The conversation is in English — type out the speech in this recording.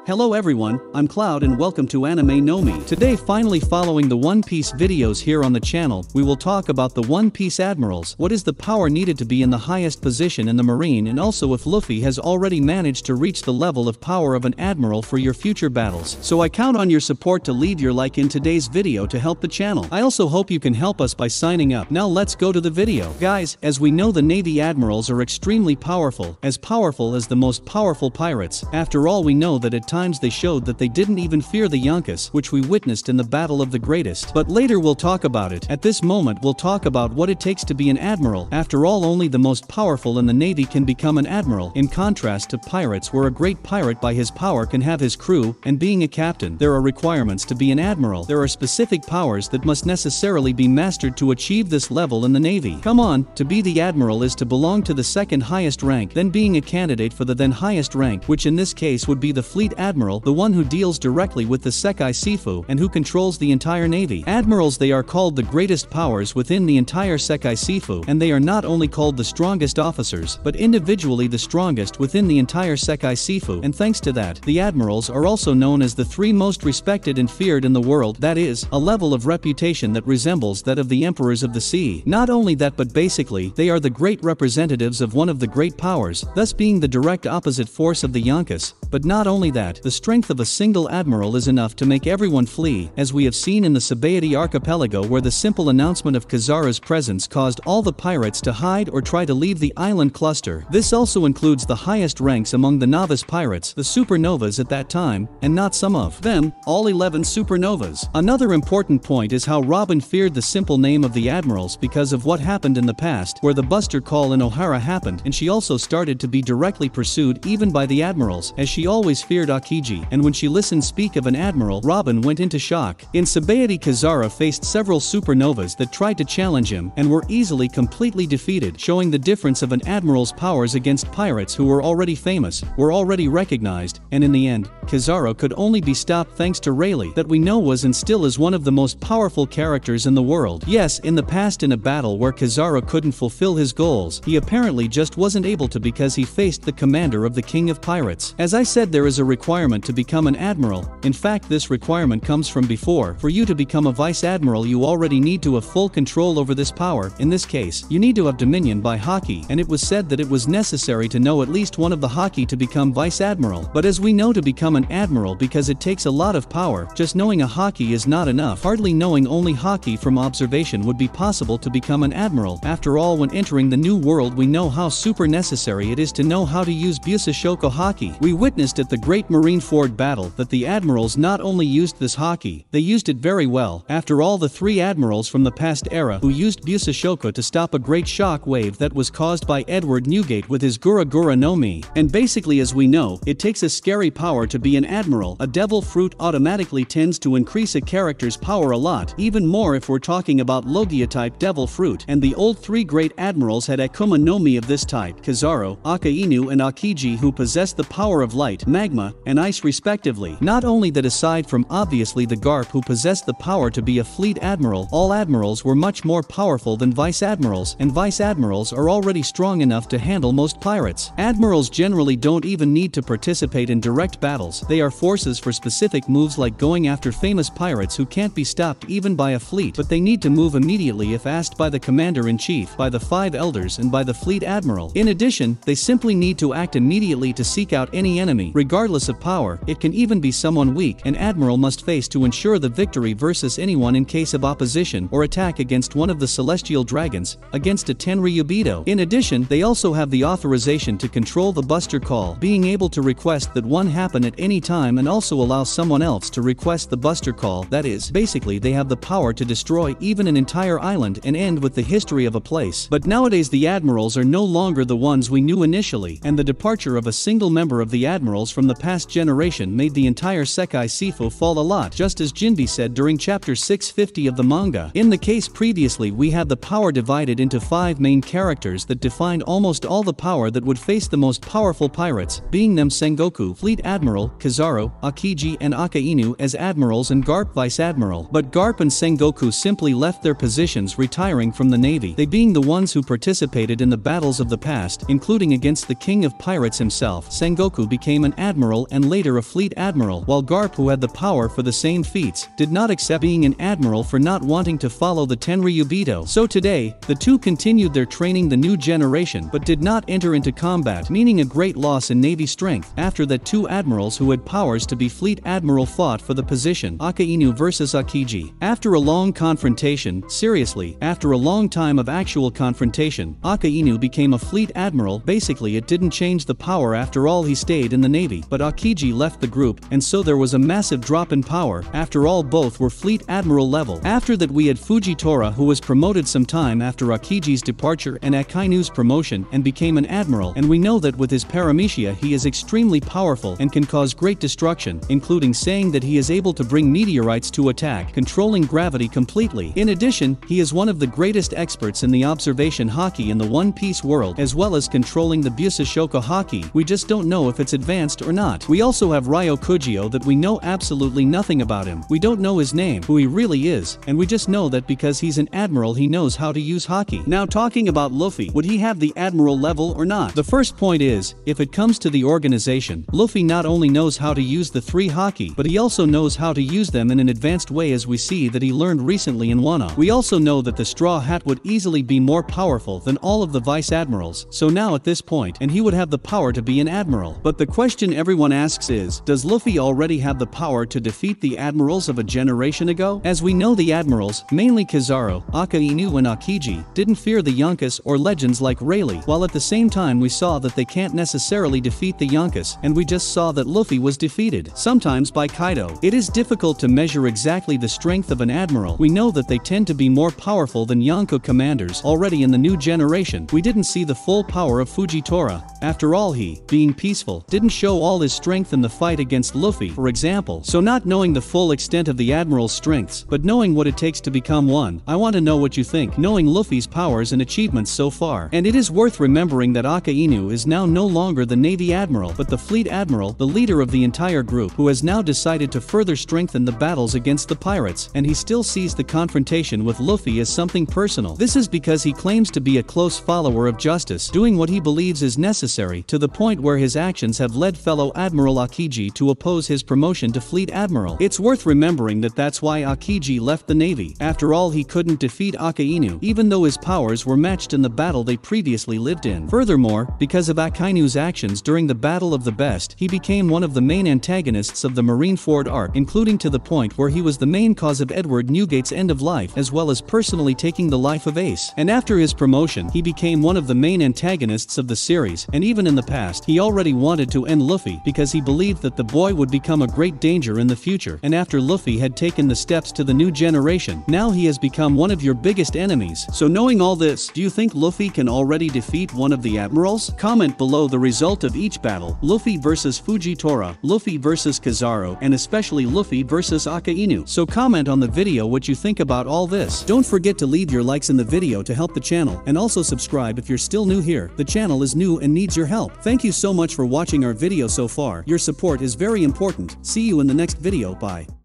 Hello everyone, I'm Cloud and welcome to Anime no Mi. Today, finally following the One Piece videos here on the channel, we will talk about the One Piece admirals, what is the power needed to be in the highest position in the marine, and also if Luffy has already managed to reach the level of power of an admiral for your future battles. So I count on your support to leave your like in today's video to help the channel. I also hope you can help us by signing up. Now let's go to the video. Guys, as we know, the Navy admirals are extremely powerful as the most powerful pirates. After all, we know that at times they showed that they didn't even fear the Yonkus, which we witnessed in the Battle of the Greatest. But later we'll talk about it. At this moment we'll talk about what it takes to be an admiral. After all, only the most powerful in the Navy can become an admiral, in contrast to pirates, where a great pirate by his power can have his crew, and being a captain, there are requirements to be an admiral. There are specific powers that must necessarily be mastered to achieve this level in the Navy. Come on, to be the admiral is to belong to the second highest rank, then being a candidate for the then highest rank, which in this case would be the fleet admiral, the one who deals directly with the Sekai Sifu and who controls the entire Navy. Admirals, they are called the greatest powers within the entire Sekai Sifu, and they are not only called the strongest officers, but individually the strongest within the entire Sekai Sifu, and thanks to that, the admirals are also known as the three most respected and feared in the world, that is, a level of reputation that resembles that of the emperors of the sea. Not only that, but basically, they are the great representatives of one of the great powers, thus being the direct opposite force of the Yonkus. But not only that, the strength of a single admiral is enough to make everyone flee, as we have seen in the Sabaody archipelago, where the simple announcement of Kizaru's presence caused all the pirates to hide or try to leave the island cluster. This also includes the highest ranks among the novice pirates, the supernovas at that time, and not some of them, all 11 supernovas. Another important point is how Robin feared the simple name of the admirals because of what happened in the past, where the Buster Call in Ohara happened, and she also started to be directly pursued even by the admirals, as she always feared Akiji, and when she listened speak of an admiral, Robin went into shock. In Sabaody, Kizaru faced several supernovas that tried to challenge him, and were easily completely defeated, showing the difference of an admiral's powers against pirates who were already famous, were already recognized, and in the end, Kizaru could only be stopped thanks to Rayleigh, that we know was and still is one of the most powerful characters in the world. Yes, in the past, in a battle where Kizaru couldn't fulfill his goals, he apparently just wasn't able to because he faced the commander of the King of Pirates. As I said, there is a requirement to become an admiral. In fact, this requirement comes from before. For you to become a vice admiral, you already need to have full control over this power. In this case, you need to have dominion by Haki, and it was said that it was necessary to know at least one of the Haki to become vice admiral. But as we know, to become an admiral, because it takes a lot of power, just knowing a Haki is not enough. Hardly knowing only Haki from observation would be possible to become an admiral. After all, when entering the new world, we know how super necessary it is to know how to use Busashoko Haki. We witnessed at the Great Marineford battle that the admirals not only used this Haki, they used it very well. After all, the three admirals from the past era who used Busashoko to stop a great shock wave that was caused by Edward Newgate with his Gura Gura no Mi. And basically, as we know, it takes a scary power to be an admiral. A devil fruit automatically tends to increase a character's power a lot, even more if we're talking about Logia type devil fruit, and the old three great admirals had Akuma no Mi of this type, Kizaru, Akainu and Akiji, who possessed the power of light, magma, and ice respectively. Not only that, aside from obviously the Garp who possessed the power to be a fleet admiral, all admirals were much more powerful than vice admirals, and vice admirals are already strong enough to handle most pirates. Admirals generally don't even need to participate in direct battles. They are forces for specific moves, like going after famous pirates who can't be stopped even by a fleet, but they need to move immediately if asked by the commander-in-chief, by the five elders, and by the fleet admiral. In addition, they simply need to act immediately to seek out any enemy, regardless of power. It can even be someone weak an admiral must face to ensure the victory versus anyone in case of opposition or attack against one of the celestial dragons, against a Tenryubido. In addition, they also have the authorization to control the Buster Call, being able to request that one happen at any time and also allow someone else to request the Buster Call. That is, basically they have the power to destroy even an entire island and end with the history of a place. But nowadays the admirals are no longer the ones we knew initially, and the departure of a single member of the admirals from the past generation made the entire Sekai Sifu fall a lot, just as Jinbe said during chapter 650 of the manga. In the case previously, we had the power divided into 5 main characters that defined almost all the power that would face the most powerful pirates, being them Sengoku, Fleet Admiral, Kizaru, Akiji and Akainu as admirals, and Garp vice admiral. But Garp and Sengoku simply left their positions, retiring from the navy, they being the ones who participated in the battles of the past, including against the King of Pirates himself. Sengoku became an admiral and later a fleet admiral, while Garp, who had the power for the same feats, did not accept being an admiral for not wanting to follow the Tenryubito. So today, the two continued their training the new generation but did not enter into combat, meaning a great loss in navy strength. After that, two admirals who had powers to be fleet admiral fought for the position, Akainu versus Akiji. After a long confrontation, seriously, after a long time of actual confrontation, Akainu became a fleet admiral. Basically, it didn't change the power. After all, he stayed in the navy, but Akiji left the group, and so there was a massive drop in power. After all, both were fleet admiral level. After that, we had Fujitora, who was promoted some time after Akiji's departure and Akainu's promotion, and became an admiral, and we know that with his paramecia he is extremely powerful and can cause great destruction, including saying that he is able to bring meteorites to attack, controlling gravity completely. In addition, he is one of the greatest experts in the observation Haki in the One Piece world, as well as controlling the Busashoku Haki. We just don't know if it's advanced or not. We also have Ryo Kujio, that we know absolutely nothing about him. We don't know his name, who he really is, and we just know that because he's an admiral he knows how to use Haki. Now, talking about Luffy, would he have the admiral level or not? The first point is, if it comes to the organization, Luffy not only knows how to use the three Haki, but he also knows how to use them in an advanced way, as we see that he learned recently in Wano. We also know that the Straw Hat would easily be more powerful than all of the vice admirals, so now at this point, and he would have the power to be an admiral. But the question everyone asks is, does Luffy already have the power to defeat the admirals of a generation ago? As we know, the admirals, mainly Kizaru, Akainu and Akiji, didn't fear the Yonkus or legends like Rayleigh, while at the same time we saw that they can't necessarily defeat the Yonkus, and we just saw that Luffy was defeated, sometimes by Kaido. It is difficult to measure exactly the strength of an admiral. We know that they tend to be more powerful than Yonko commanders. Already in the new generation, we didn't see the full power of Fujitora. After all, he, being peaceful, didn't show all his strength in the fight against Luffy, for example. So not knowing the full extent of the admiral's strengths, but knowing what it takes to become one, I want to know what you think, knowing Luffy's powers and achievements so far. And it is worth remembering that Akainu is now no longer the Navy Admiral, but the Fleet Admiral, the leader of the entire group, who has now decided to further strengthen the battles against the pirates, and he still sees the confrontation with Luffy as something personal. This is because he claims to be a close follower of justice, doing what he believes is necessary, to the point where his actions have led fellow Admiral Akiji to oppose his promotion to Fleet Admiral. It's worth remembering that that's why Akiji left the Navy. After all, he couldn't defeat Akainu, even though his powers were matched in the battle they previously lived in. Furthermore, because of Akainu's actions during the Battle of the Best, he became one of the main antagonists of the Marineford arc, including to the point where he was the main cause of Edward Newgate's end of life, as well as personally taking the life of Ace. And after his promotion, he became one of the main antagonists of the series, and even in the past, he already wanted to end Luffy because he believed that the boy would become a great danger in the future. And after Luffy had taken the steps to the new generation, now he has become one of your biggest enemies. So knowing all this, do you think Luffy can already defeat one of the admirals? Comment below the result of each battle: Luffy versus Fujitora, Luffy versus Kizaru, and especially Luffy versus Akainu. So comment on the video what you think about all this. Don't forget to leave your likes in the video to help the channel, and also subscribe if you're still new here. The channel is new and needs your help. Thank you so much for watching our video so far. Your support is very important. See you in the next video. Bye.